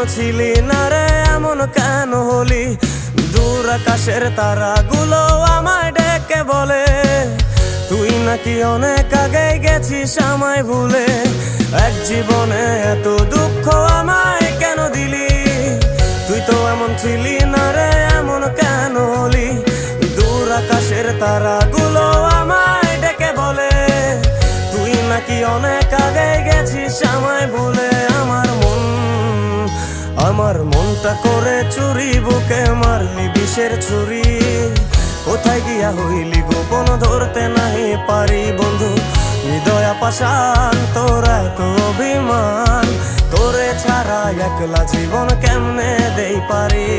ছিলি না রে এমন কেন হলি? দূর আকাশের তারাগুলো আমায় ডেকে বলে তুই নাকি অনেক আগে গেছিস আমায় ভুলে। এক জীবনে এত দুঃখ আমায় কেন দিলি? তুই তো এমন ছিলি না রে এমন কেন হলি? দূর আকাশের তারাগুলো আমায় ডেকে বলে তুই নাকি অনেক আগে গেছিস আমায় ভুলে। আমার মনটা করে চুরি, বুকে মারলি বিষের ছুরি। কোথায় গিয়া হইলি গোপন ধরতে নাহি পারি বন্ধু। হৃদয়া পাষাণ তোর এত অভিমান, তোরে ছাড়া একলা জীবন কেমনে দেই পারি?